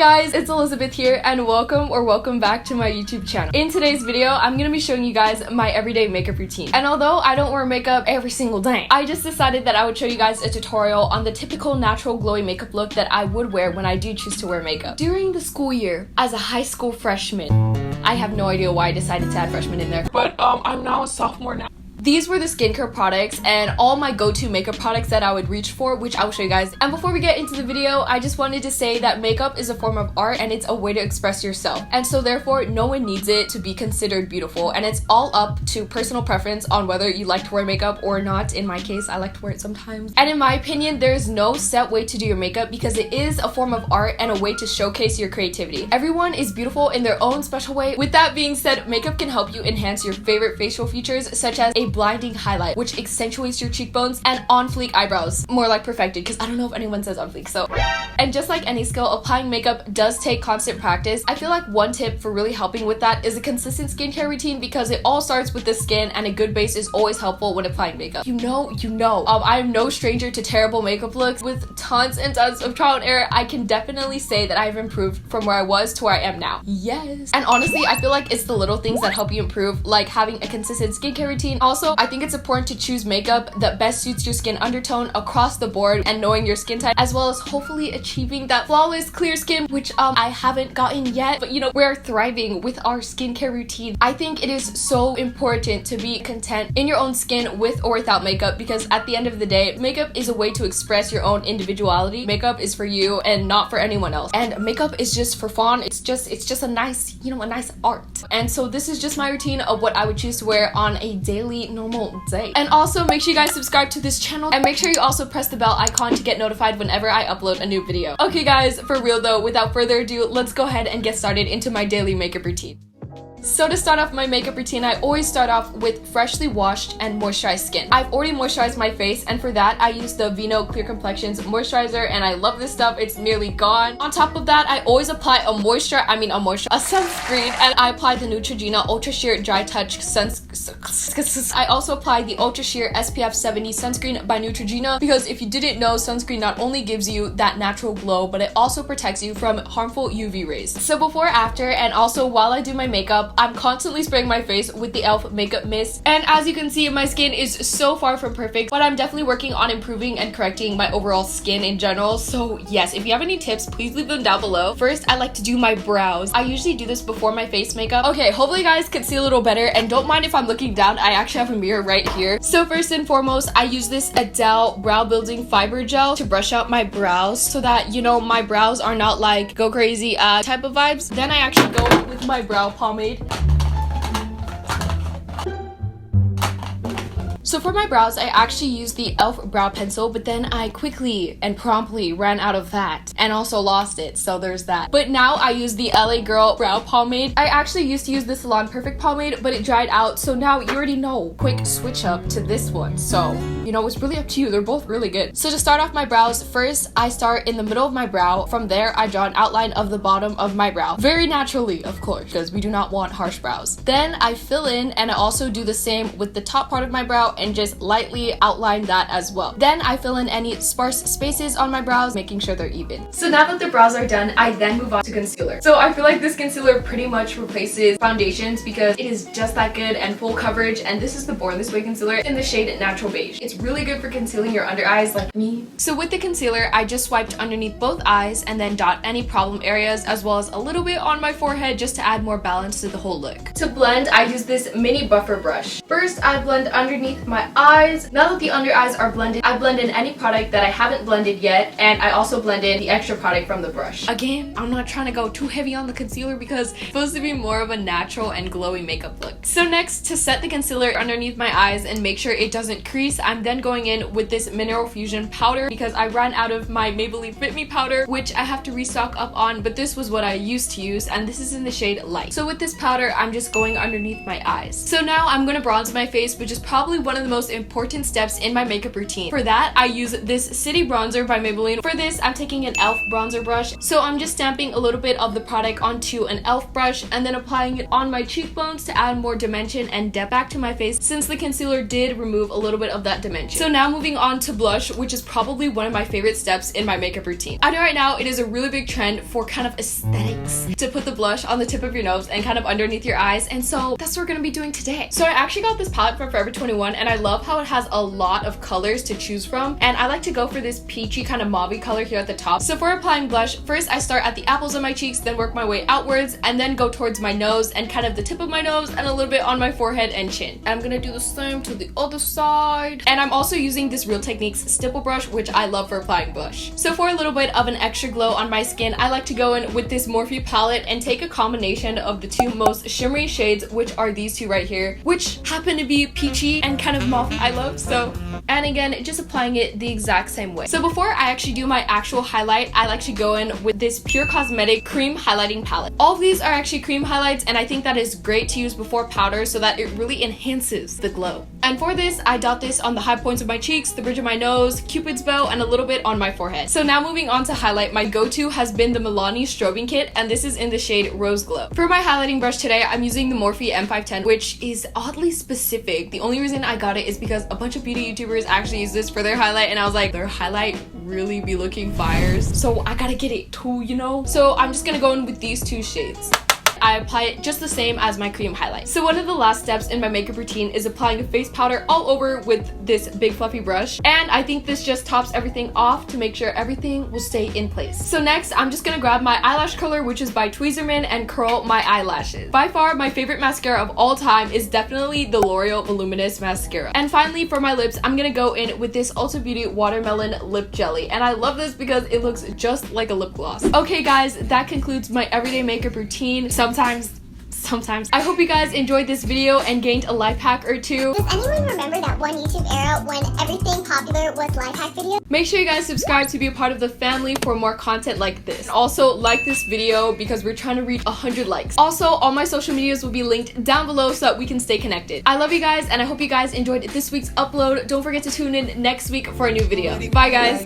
guys, it's Elizabeth here and welcome back to my YouTube channel. In today's video, I'm gonna be showing you guys my everyday makeup routine. And although I don't wear makeup every single day, I just decided that I would show you guys a tutorial on the typical natural glowy makeup look that I would wear when I do choose to wear makeup. During the school year, as a high school freshman, I have no idea why I decided to add freshman in there, but I'm now a sophomore now. These were the skincare products and all my go-to makeup products that I would reach for, which I will show you guys. And before we get into the video, I just wanted to say that makeup is a form of art and it's a way to express yourself. And so therefore, no one needs it to be considered beautiful. And it's all up to personal preference on whether you like to wear makeup or not. In my case, I like to wear it sometimes. And in my opinion, there's no set way to do your makeup because it is a form of art and a way to showcase your creativity. Everyone is beautiful in their own special way. With that being said, makeup can help you enhance your favorite facial features, such as a blinding highlight, which accentuates your cheekbones, and on fleek eyebrows, more like perfected, because I don't know if anyone says on fleek. So, and just like any skill, applying makeup does take constant practice. I feel like one tip for really helping with that is a consistent skincare routine, because it all starts with the skin, and a good base is always helpful when applying makeup. You know. I'm no stranger to terrible makeup looks. With tons and tons of trial and error, I can definitely say that I've improved from where I was to where I am now. Yes. And honestly, I feel like it's the little things that help you improve, like having a consistent skincare routine. Also, I think it's important to choose makeup that best suits your skin undertone across the board, and knowing your skin type, as well as hopefully achieving that flawless clear skin, which I haven't gotten yet, but you know, we're thriving with our skincare routine. I think it is so important to be content in your own skin with or without makeup, because at the end of the day, makeup is a way to express your own individuality. Makeup is for you and not for anyone else, and makeup is just for fun. It's just a nice, you know, a nice art. And so this is just my routine of what I would choose to wear on a daily normal day. And also make sure you guys subscribe to this channel, and make sure you also press the bell icon to get notified whenever I upload a new video. Okay guys, for real though, without further ado, let's go ahead and get started into my daily makeup routine. So to start off my makeup routine, I always start off with freshly washed and moisturized skin. I've already moisturized my face, and for that I use the Vino Clear Complexions moisturizer, and I love this stuff. It's nearly gone. On top of that, I always apply a sunscreen, and I apply the Neutrogena Ultra Sheer Dry Touch sunscreen. I also apply the Ultra Sheer SPF 70 sunscreen by Neutrogena, because if you didn't know, sunscreen not only gives you that natural glow, but it also protects you from harmful UV rays. So before, after, and also while I do my makeup, I'm constantly spraying my face with the e.l.f. makeup mist, and as you can see, my skin is so far from perfect, but I'm definitely working on improving and correcting my overall skin in general. So yes, if you have any tips, please leave them down below. First, I like to do my brows. I usually do this before my face makeup. Okay, hopefully you guys can see a little better, and don't mind if I'm looking down. I actually have a mirror right here. So first and foremost, I use this Adele brow building fiber gel to brush out my brows so that, you know, my brows are not like go crazy type of vibes. Then I actually go in with my brow pomade. So for my brows, I actually used the e.l.f. brow pencil, but then I quickly and promptly ran out of that and also lost it, so there's that. But now I use the LA Girl brow pomade. I actually used to use the Salon Perfect pomade, but it dried out, so now you already know. Quick switch up to this one. So, you know, it's really up to you. They're both really good. So to start off my brows, first I start in the middle of my brow. From there, I draw an outline of the bottom of my brow. Very naturally, of course, because we do not want harsh brows. Then I fill in, and I also do the same with the top part of my brow, and just lightly outline that as well. Then I fill in any sparse spaces on my brows, making sure they're even. So now that the brows are done, I then move on to concealer. So I feel like this concealer pretty much replaces foundations because it is just that good and full coverage, and this is the Born This Way concealer in the shade Natural Beige. It's really good for concealing your under eyes like me. So with the concealer, I just swiped underneath both eyes and then dot any problem areas, as well as a little bit on my forehead just to add more balance to the whole look. To blend, I use this mini buffer brush. First, I blend underneath my eyes. Now that the under eyes are blended, I blend in any product that I haven't blended yet, and I also blend in the extra product from the brush. Again, I'm not trying to go too heavy on the concealer because it's supposed to be more of a natural and glowy makeup look. So next, to set the concealer underneath my eyes and make sure it doesn't crease, I'm then going in with this Mineral Fusion powder because I ran out of my Maybelline Fit Me powder, which I have to restock up on, but this was what I used to use, and this is in the shade Light. So with this powder, I'm just going underneath my eyes. So now I'm going to bronze my face, which is probably one of of the most important steps in my makeup routine. For that, I use this City Bronzer by Maybelline. For this, I'm taking an e.l.f. bronzer brush. So I'm just stamping a little bit of the product onto an e.l.f. brush and then applying it on my cheekbones to add more dimension and depth back to my face, since the concealer did remove a little bit of that dimension. So now moving on to blush, which is probably one of my favorite steps in my makeup routine. I know right now it is a really big trend for kind of aesthetics to put the blush on the tip of your nose and kind of underneath your eyes, and so that's what we're gonna be doing today. So I actually got this palette from Forever 21 and I love how it has a lot of colors to choose from, and I like to go for this peachy kind of mauve color here at the top. So for applying blush, first I start at the apples of my cheeks, then work my way outwards and then go towards my nose and kind of the tip of my nose and a little bit on my forehead and chin. And I'm gonna do the same to the other side. And I'm also using this Real Techniques stipple brush, which I love for applying blush. So for a little bit of an extra glow on my skin, I like to go in with this Morphe palette and take a combination of the two most shimmery shades, which are these two right here, which happen to be peachy and kind of mauve I love. So, and again, just applying it the exact same way. So before I actually do my actual highlight, I like to go in with this Pure Cosmetic cream highlighting palette. All of these are actually cream highlights, and I think that is great to use before powder so that it really enhances the glow. And for this, I dot this on the high points of my cheeks, the bridge of my nose, Cupid's bow, and a little bit on my forehead. So now moving on to highlight, my go-to has been the Milani Strobing Kit, and this is in the shade Rose Glow. For my highlighting brush today, I'm using the Morphe M510, which is oddly specific. The only reason I got it is because a bunch of beauty YouTubers actually use this for their highlight, and I was like, their highlight really be looking fires, so I gotta get it too, you know? So I'm just gonna go in with these two shades. I apply it just the same as my cream highlight. So one of the last steps in my makeup routine is applying a face powder all over with this big fluffy brush, and I think this just tops everything off to make sure everything will stay in place. So next, I'm just gonna grab my eyelash curler, which is by Tweezerman, and curl my eyelashes. By far, my favorite mascara of all time is definitely the L'Oreal Voluminous Mascara. And finally, for my lips, I'm gonna go in with this Ulta Beauty Watermelon Lip Jelly, and I love this because it looks just like a lip gloss. Okay guys, that concludes my everyday makeup routine. Sometimes. I hope you guys enjoyed this video and gained a life hack or two. Does anyone remember that one YouTube era when everything popular was life hack videos? Make sure you guys subscribe to be a part of the family for more content like this. Also, like this video because we're trying to reach 100 likes. Also, all my social medias will be linked down below so that we can stay connected. I love you guys and I hope you guys enjoyed this week's upload. Don't forget to tune in next week for a new video. Bye guys.